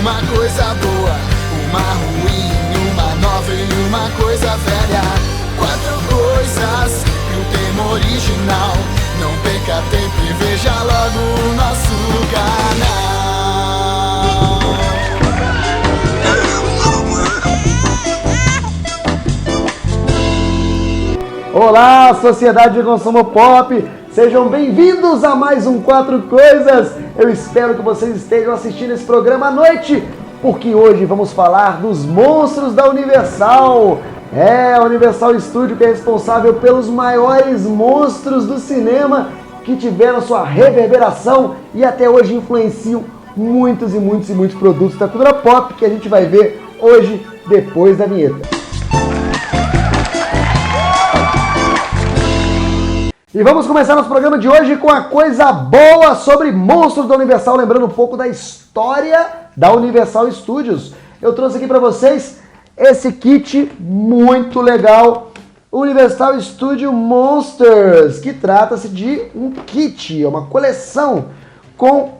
uma coisa boa, uma ruim, uma nova e uma coisa velha. 4 coisas e o tema original. Não perca tempo e veja logo o nosso canal. Olá, Sociedade de Consumo Pop! Sejam bem-vindos a mais um 4 Coisas! Eu espero que vocês estejam assistindo esse programa à noite, porque hoje vamos falar dos monstros da Universal. A Universal Studios que é responsável pelos maiores monstros do cinema que tiveram sua reverberação e até hoje influenciam muitos produtos da cultura pop que a gente vai ver hoje depois da vinheta. E vamos começar nosso programa de hoje com a coisa boa sobre monstros da Universal, lembrando um pouco da história da Universal Studios. Eu trouxe aqui para vocês esse kit muito legal, Universal Studio Monsters, que trata-se de um kit, uma coleção com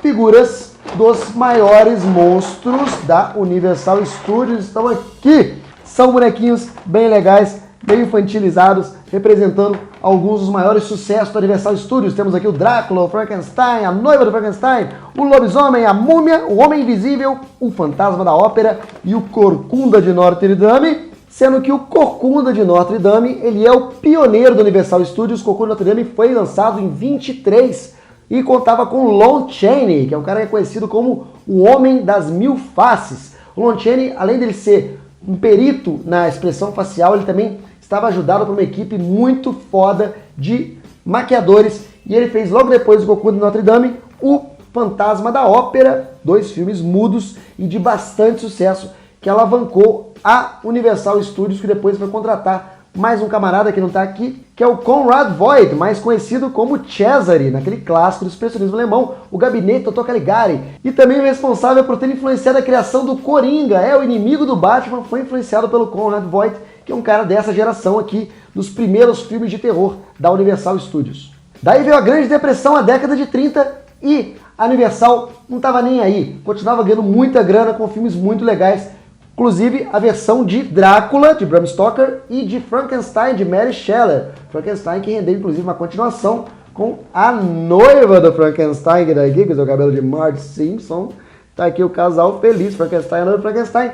figuras dos maiores monstros da Universal Studios. Estão aqui, são bonequinhos bem legais, bem infantilizados, representando alguns dos maiores sucessos da Universal Studios. Temos aqui o Drácula, o Frankenstein, a noiva do Frankenstein, o lobisomem, a múmia, o homem invisível, o fantasma da ópera e o Corcunda de Notre Dame, sendo que o Corcunda de Notre Dame, ele é o pioneiro da Universal Studios. O Corcunda de Notre Dame foi lançado em 23 e contava com Lon Chaney, que é um cara conhecido como o Homem das Mil Faces. O Lon Chaney, além dele ser um perito na expressão facial, ele também estava ajudado por uma equipe muito foda de maquiadores, e ele fez logo depois do Corcunda de Notre Dame o Fantasma da Ópera, 2 filmes mudos e de bastante sucesso, que alavancou a Universal Studios, que depois foi contratar mais um camarada que não está aqui, que é o Conrad Voigt, mais conhecido como Cesare, naquele clássico do expressionismo alemão, o Gabinete Dr. Caligari, e também o responsável por ter influenciado a criação do Coringa, o inimigo do Batman, foi influenciado pelo Conrad Voigt, que é um cara dessa geração aqui, dos primeiros filmes de terror da Universal Studios. Daí veio a Grande Depressão, a década de 30, e a Universal não estava nem aí, continuava ganhando muita grana com filmes muito legais, inclusive a versão de Drácula, de Bram Stoker, e de Frankenstein, de Mary Shelley. Frankenstein que rendeu inclusive uma continuação com a noiva do Frankenstein, que daqui, com o seu cabelo de Marge Simpson. Tá aqui o casal feliz, Frankenstein e a noiva do Frankenstein.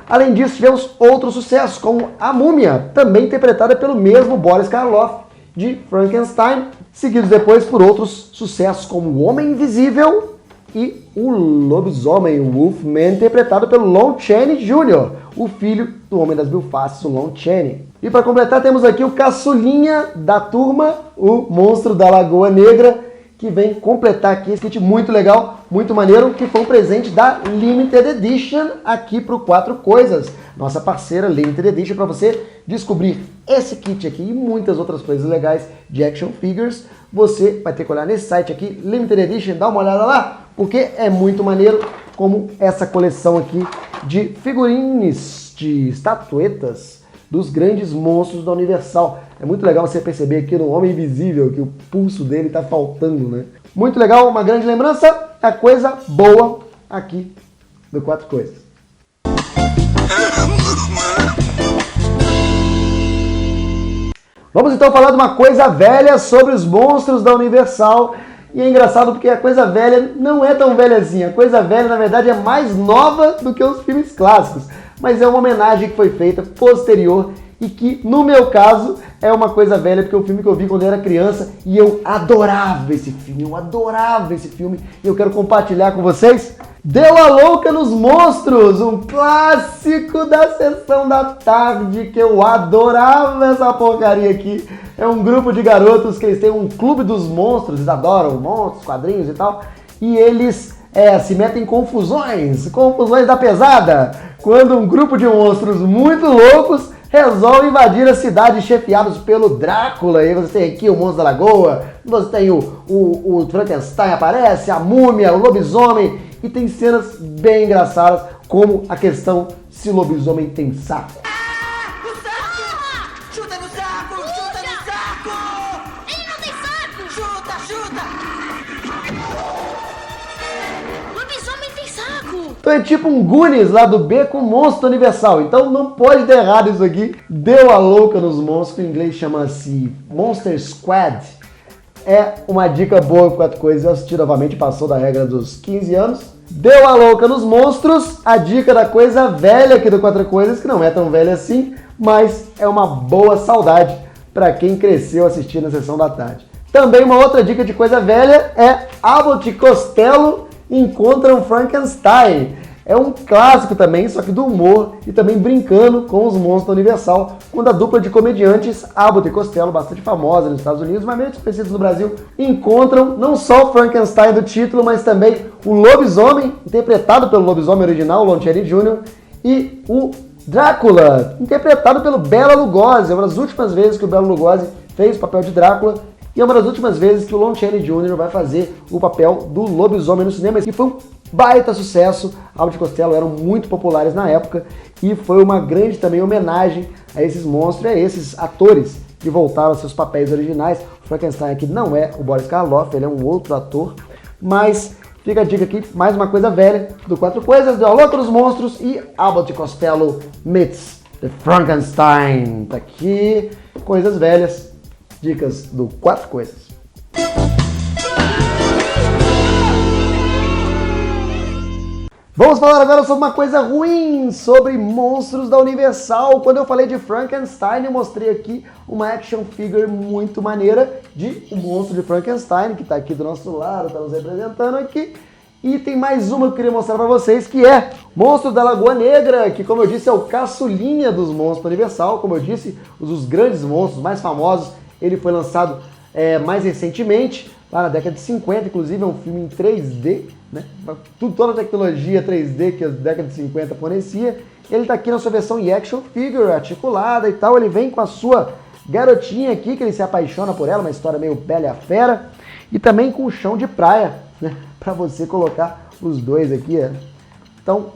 Além disso, tivemos outros sucessos, como A Múmia, também interpretada pelo mesmo Boris Karloff, de Frankenstein, seguidos depois por outros sucessos, como O Homem Invisível e O Lobisomem, o Wolfman, interpretado pelo Lon Chaney Jr., o filho do Homem das Mil Faces, o Lon Chaney. E para completar, temos aqui o caçulinha da turma, o Monstro da Lagoa Negra, que vem completar aqui esse kit muito legal, muito maneiro, que foi um presente da Limited Edition aqui para o 4 Coisas, nossa parceira Limited Edition, para você descobrir esse kit aqui e muitas outras coisas legais de action figures. Você vai ter que olhar nesse site aqui, Limited Edition, dá uma olhada lá, porque é muito maneiro, como essa coleção aqui de figurines, de estatuetas dos grandes monstros da Universal. É muito legal você perceber aqui no Homem Invisível que o pulso dele tá faltando, né? Muito legal, uma grande lembrança, a coisa boa aqui do 4 Coisas. Vamos então falar de uma coisa velha sobre os monstros da Universal. E é engraçado porque a coisa velha não é tão velhazinha. A coisa velha, na verdade, é mais nova do que os filmes clássicos. Mas é uma homenagem que foi feita posterior e que, no meu caso, é uma coisa velha, porque é um filme que eu vi quando eu era criança e eu adorava esse filme, e eu quero compartilhar com vocês. Deu a Louca nos Monstros, um clássico da sessão da tarde, que eu adorava essa porcaria aqui. É um grupo de garotos que eles têm um clube dos monstros, eles adoram monstros, quadrinhos e tal, e eles se metem em confusões da pesada, quando um grupo de monstros muito loucos resolve invadir a cidade chefiados pelo Drácula. E você tem aqui o Monstro da Lagoa, você tem o Frankenstein aparece, a múmia, o lobisomem, e tem cenas bem engraçadas, como a questão se o lobisomem tem saco. O saco! Chuta no saco! Chuta no saco! Ele não tem saco! Chuta, chuta! O lobisomem tem saco! Então é tipo um Goonies lá do B com Monstro Universal. Então não pode ter errado isso aqui. Deu a louca nos monstros, que em inglês chama-se Monster Squad. É uma dica boa com 4 coisas. Eu assisti novamente, passou da regra dos 15 anos. Deu a louca nos monstros, a dica da coisa velha aqui do 4 coisas, que não é tão velha assim, mas é uma boa saudade para quem cresceu assistindo a sessão da tarde. Também uma outra dica de coisa velha é Abbott e Costello encontram Frankenstein. É um clássico também, só que do humor e também brincando com os monstros da Universal, quando a dupla de comediantes, Abbott e Costello, bastante famosa nos Estados Unidos, mas meio desconhecidos no Brasil, encontram não só o Frankenstein do título, mas também o lobisomem, interpretado pelo lobisomem original, Lon Chaney Jr., e o Drácula, interpretado pelo Bela Lugosi. É uma das últimas vezes que o Bela Lugosi fez o papel de Drácula, e é uma das últimas vezes que o Lon Chaney Jr. vai fazer o papel do lobisomem no cinema, e foi um baita sucesso. Abbott e Costello eram muito populares na época e foi uma grande também homenagem a esses monstros e a esses atores que voltaram aos seus papéis originais. O Frankenstein aqui não é o Boris Karloff, ele é um outro ator, mas fica a dica aqui, mais uma coisa velha do 4 coisas, deu a louca dos monstros e Abbott e Costello meets The Frankenstein. Tá aqui, coisas velhas, dicas do 4 coisas. Vamos falar agora sobre uma coisa ruim, sobre monstros da Universal. Quando eu falei de Frankenstein, eu mostrei aqui uma action figure muito maneira de um monstro de Frankenstein, que está aqui do nosso lado, está nos representando aqui. E tem mais uma que eu queria mostrar para vocês, que é Monstro da Lagoa Negra, que, como eu disse, é o caçulinha dos monstros da Universal. Como eu disse, os grandes monstros mais famosos. Ele foi lançado mais recentemente, lá na década de 50, inclusive é um filme em 3D, né? Toda a tecnologia 3D que a década de 50 fornecia. Ele está aqui na sua versão em action figure, articulada e tal. Ele vem com a sua garotinha aqui, que ele se apaixona por ela, uma história meio Bela e a Fera. E também com o chão de praia, né? Para você colocar os dois aqui. Então,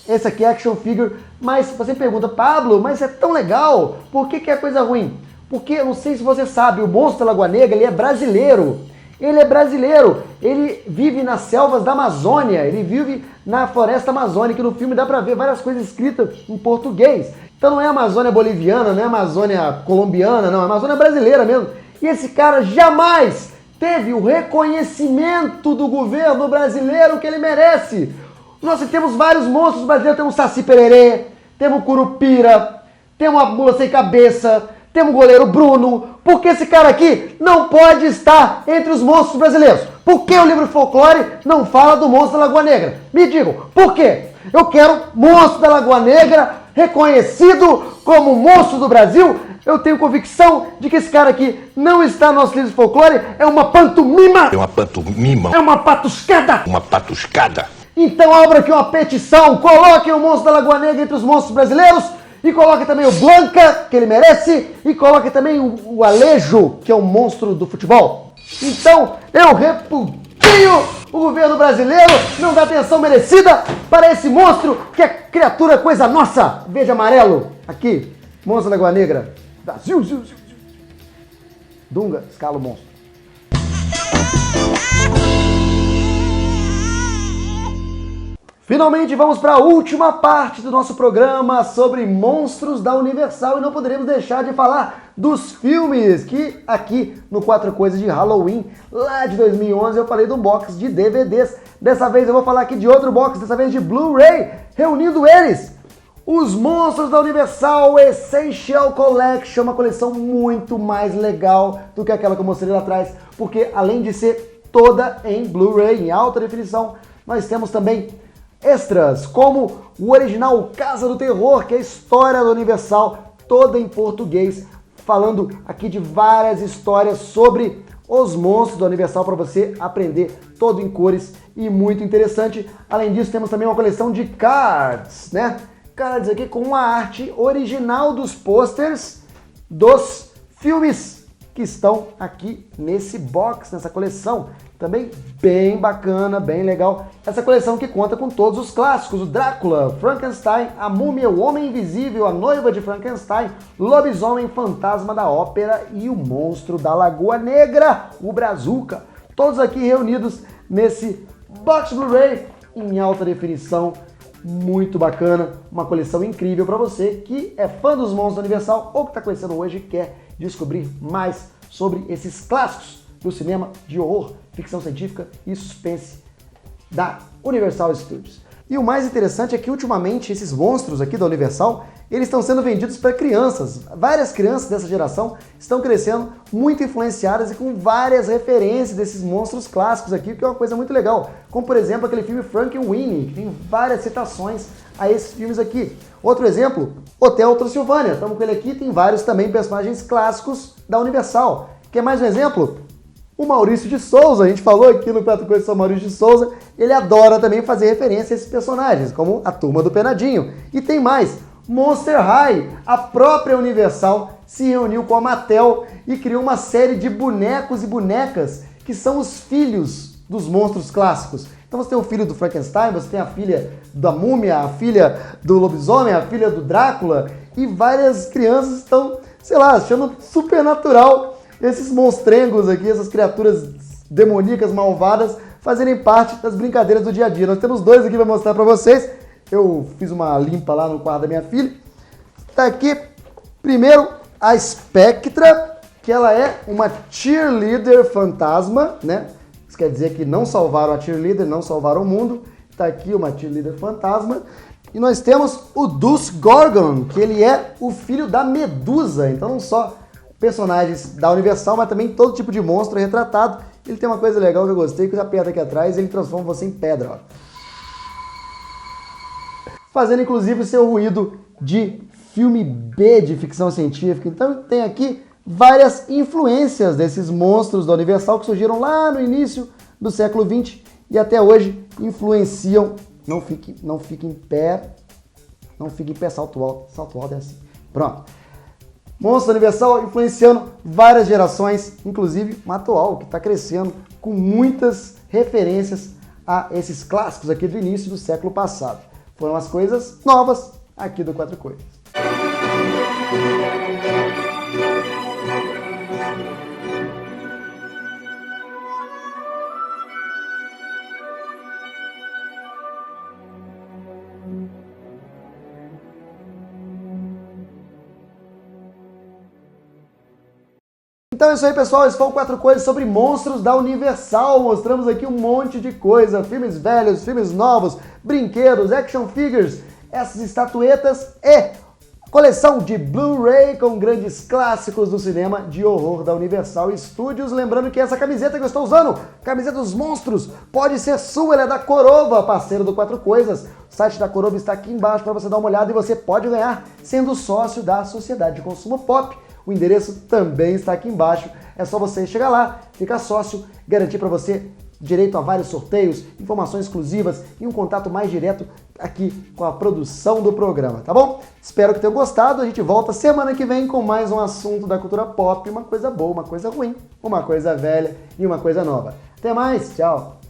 esse aqui é action figure. Mas você pergunta, Pablo, mas é tão legal, por que é coisa ruim? Porque, eu não sei se você sabe, o Monstro da Lagoa Negra, ele é brasileiro. Ele é brasileiro, ele vive nas selvas da Amazônia, ele vive na floresta amazônica, e no filme dá pra ver várias coisas escritas em português. Então não é Amazônia boliviana, não é Amazônia colombiana, não, é Amazônia brasileira mesmo. E esse cara jamais teve o reconhecimento do governo brasileiro que ele merece. Nós temos vários monstros brasileiros, temos Saci Pererê, temos Curupira, temos a Mula Sem Cabeça, temos o goleiro Bruno. Por que esse cara aqui não pode estar entre os monstros brasileiros? Por que o livro folclore não fala do monstro da Lagoa Negra? Me digam, por quê? Eu quero monstro da Lagoa Negra reconhecido como monstro do Brasil. Eu tenho convicção de que esse cara aqui não está no nosso livro folclore. É uma pantomima. É uma pantomima. É uma patuscada. Uma patuscada. Então abra aqui uma petição. Coloquem o monstro da Lagoa Negra entre os monstros brasileiros. E coloque também o Blanca, que ele merece, e coloque também o Alejo, que é um monstro do futebol. Então, eu repudio o governo brasileiro, não dá atenção merecida para esse monstro, que é criatura coisa nossa. Veja amarelo, aqui, Monstro da Lagoa Negra. Brasil, Dunga, escala o monstro. Finalmente vamos para a última parte do nosso programa sobre monstros da Universal, e não poderíamos deixar de falar dos filmes, que aqui no 4 Coisas de Halloween, lá de 2011, eu falei do box de DVDs. Dessa vez eu vou falar aqui de outro box, dessa vez de Blu-ray, reunindo eles, os Monstros da Universal Essential Collection, uma coleção muito mais legal do que aquela que eu mostrei lá atrás, porque além de ser toda em Blu-ray, em alta definição, nós temos também extras, como o original Casa do Terror, que é a história da Universal, toda em português, falando aqui de várias histórias sobre os monstros da Universal para você aprender, todo em cores e muito interessante. Além disso, temos também uma coleção de cards, né? Cards aqui com a arte original dos posters dos filmes que estão aqui nesse box, nessa coleção. Também bem bacana, bem legal. Essa coleção que conta com todos os clássicos: o Drácula, Frankenstein, a Múmia, o Homem Invisível, a Noiva de Frankenstein, Lobisomem, Fantasma da Ópera e o Monstro da Lagoa Negra, o Brazuca. Todos aqui reunidos nesse box Blu-ray em alta definição, muito bacana, uma coleção incrível para você que é fã dos monstros da Universal ou que está conhecendo hoje e quer descobrir mais sobre esses clássicos do cinema de horror, ficção científica e suspense da Universal Studios. E o mais interessante é que ultimamente esses monstros aqui da Universal, eles estão sendo vendidos para crianças. Várias crianças dessa geração estão crescendo muito influenciadas e com várias referências desses monstros clássicos aqui, que é uma coisa muito legal. Como, por exemplo, aquele filme Frankenweenie, que tem várias citações a esses filmes aqui. Outro exemplo, Hotel Transilvânia. Estamos com ele aqui, tem vários também personagens clássicos da Universal. Quer mais um exemplo? O Maurício de Souza, a gente falou aqui no Quatro Coisas sobre o Maurício de Souza, ele adora também fazer referência a esses personagens, como a Turma do Penadinho. E tem mais, Monster High, a própria Universal se reuniu com a Mattel e criou uma série de bonecos e bonecas que são os filhos dos monstros clássicos. Então você tem o filho do Frankenstein, você tem a filha da múmia, a filha do lobisomem, a filha do Drácula, e várias crianças estão, sei lá, achando super natural esses monstrengos aqui, essas criaturas demoníacas, malvadas, fazerem parte das brincadeiras do dia a dia. Nós temos dois aqui para mostrar para vocês. Eu fiz uma limpa lá no quarto da minha filha. Tá aqui, primeiro, a Spectra, que ela é uma cheerleader fantasma, né? Isso quer dizer que não salvaram a cheerleader, não salvaram o mundo. Tá aqui uma cheerleader fantasma. E nós temos o Deuce Gorgon, que ele é o filho da Medusa. Então não só personagens da Universal, mas também todo tipo de monstro retratado. Ele tem uma coisa legal que eu gostei, que você aperta aqui atrás, ele transforma você em pedra, ó. Fazendo inclusive o seu ruído de filme B de ficção científica. Então tem aqui várias influências desses monstros da Universal que surgiram lá no início do século XX e até hoje influenciam. Não fique em pé, salto alto é assim. Pronto. Monstros da Universal influenciando várias gerações, inclusive uma atual que está crescendo com muitas referências a esses clássicos aqui do início do século passado. Foram as coisas novas aqui do Quatro Coisas. Então é isso aí, pessoal. Esses foram 4 coisas sobre monstros da Universal. Mostramos aqui um monte de coisa. Filmes velhos, filmes novos, brinquedos, action figures, essas estatuetas e coleção de Blu-ray com grandes clássicos do cinema de horror da Universal Studios. Lembrando que essa camiseta que eu estou usando, camiseta dos monstros, pode ser sua. Ela é da Corova, parceiro do Quatro Coisas. O site da Corova está aqui embaixo para você dar uma olhada e você pode ganhar sendo sócio da Sociedade de Consumo Pop. O endereço também está aqui embaixo. É só você chegar lá, ficar sócio, garantir para você direito a vários sorteios, informações exclusivas e um contato mais direto aqui com a produção do programa, tá bom? Espero que tenham gostado. A gente volta semana que vem com mais um assunto da cultura pop, uma coisa boa, uma coisa ruim, uma coisa velha e uma coisa nova. Até mais, tchau!